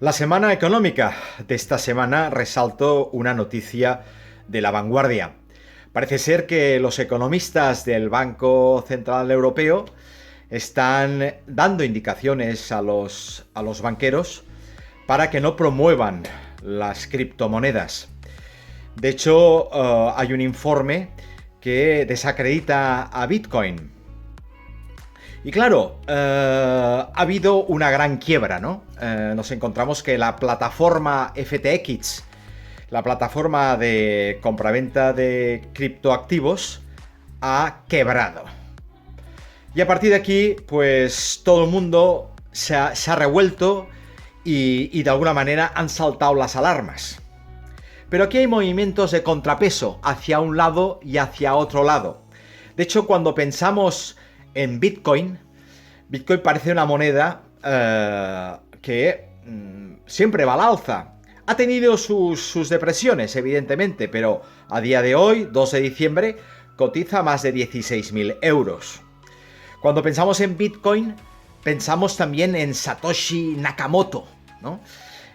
La semana económica de esta semana resalto una noticia de La Vanguardia. Parece ser que los economistas del Banco Central Europeo están dando indicaciones a los banqueros para que no promuevan las criptomonedas. De hecho, hay un informe que desacredita a Bitcoin. Y claro, ha habido una gran quiebra, ¿no? Nos encontramos que la plataforma FTX, la plataforma de compraventa de criptoactivos, ha quebrado. Y a partir de aquí, pues todo el mundo se ha revuelto y de alguna manera han saltado las alarmas. Pero aquí hay movimientos de contrapeso hacia un lado y hacia otro lado. De hecho, cuando pensamos en Bitcoin, Bitcoin parece una moneda que siempre va al alza. Ha tenido sus depresiones, evidentemente, pero a día de hoy, 2 de diciembre, cotiza más de 16.000 euros. Cuando pensamos en Bitcoin, pensamos también en Satoshi Nakamoto, ¿no?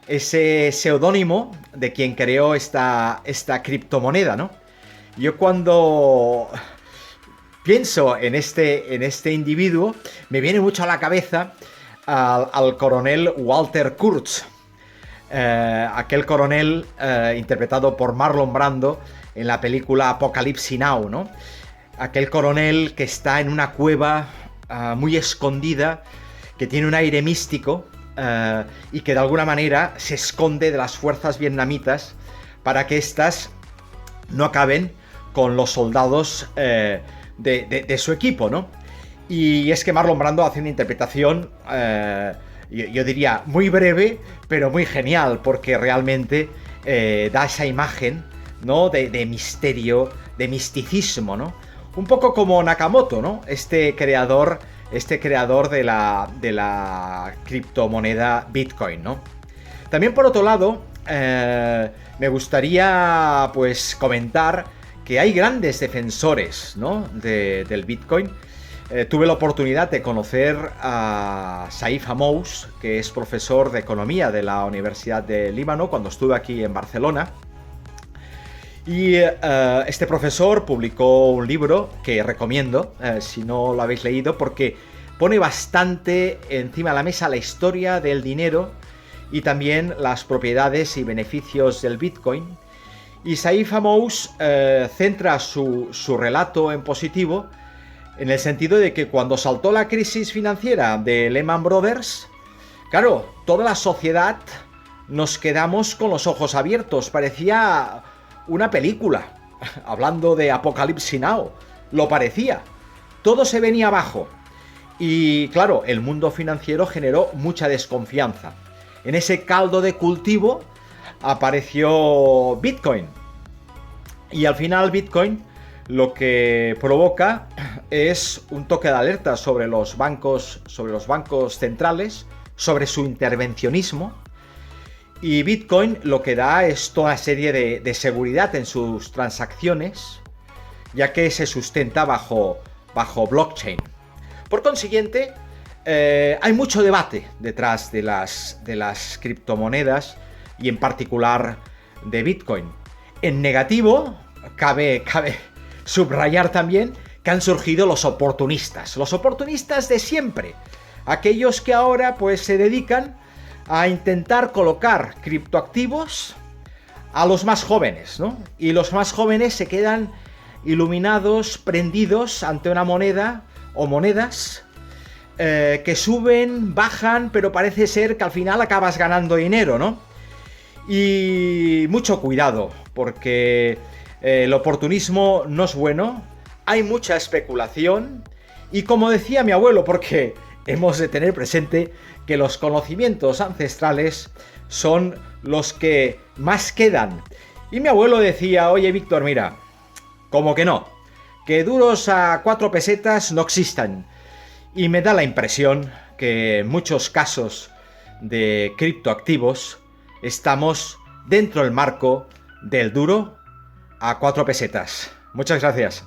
Ese seudónimo de quien creó esta criptomoneda, ¿no? Yo cuando pienso en este individuo, me viene mucho a la cabeza al coronel Walter Kurtz, aquel coronel interpretado por Marlon Brando en la película Apocalypse Now, ¿no? Aquel coronel que está en una cueva muy escondida, que tiene un aire místico y que de alguna manera se esconde de las fuerzas vietnamitas para que éstas no acaben con los soldados de su equipo, ¿no? Y es que Marlon Brando hace una interpretación, yo diría, muy breve, pero muy genial, porque realmente da esa imagen, ¿no? De misterio, de misticismo, ¿no? Un poco como Nakamoto, ¿no? Este creador de la criptomoneda Bitcoin, ¿no? También, por otro lado, me gustaría, pues, comentar que hay grandes defensores, ¿no? del Bitcoin. Tuve la oportunidad de conocer a Saif Hamous, que es profesor de economía de la Universidad de Líbano, cuando estuve aquí en Barcelona. Y este profesor publicó un libro que recomiendo, si no lo habéis leído, porque pone bastante encima de la mesa la historia del dinero y también las propiedades y beneficios del Bitcoin. Y Saif Hamous centra su relato en positivo en el sentido de que cuando saltó la crisis financiera de Lehman Brothers, claro, toda la sociedad nos quedamos con los ojos abiertos. Parecía una película, hablando de Apocalypse Now, lo parecía. Todo se venía abajo. Y claro, el mundo financiero generó mucha desconfianza. En ese caldo de cultivo apareció Bitcoin. Y al final Bitcoin lo que provoca es un toque de alerta sobre los bancos centrales, sobre su intervencionismo. Y Bitcoin lo que da es toda una serie de seguridad en sus transacciones, ya que se sustenta bajo blockchain. Por consiguiente, hay mucho debate detrás de las criptomonedas y en particular de Bitcoin. En negativo, cabe subrayar también que han surgido los oportunistas de siempre, aquellos que ahora pues se dedican a intentar colocar criptoactivos a los más jóvenes, ¿no? Y los más jóvenes se quedan iluminados, prendidos ante una moneda o monedas que suben, bajan, pero parece ser que al final acabas ganando dinero, ¿no? Y mucho cuidado, porque el oportunismo no es bueno, hay mucha especulación y como decía mi abuelo, porque hemos de tener presente que los conocimientos ancestrales son los que más quedan. Y mi abuelo decía, oye Víctor, mira, como que no, que duros a 4 pesetas no existan. Y me da la impresión que en muchos casos de criptoactivos estamos dentro del marco del duro a 4 pesetas. Muchas gracias.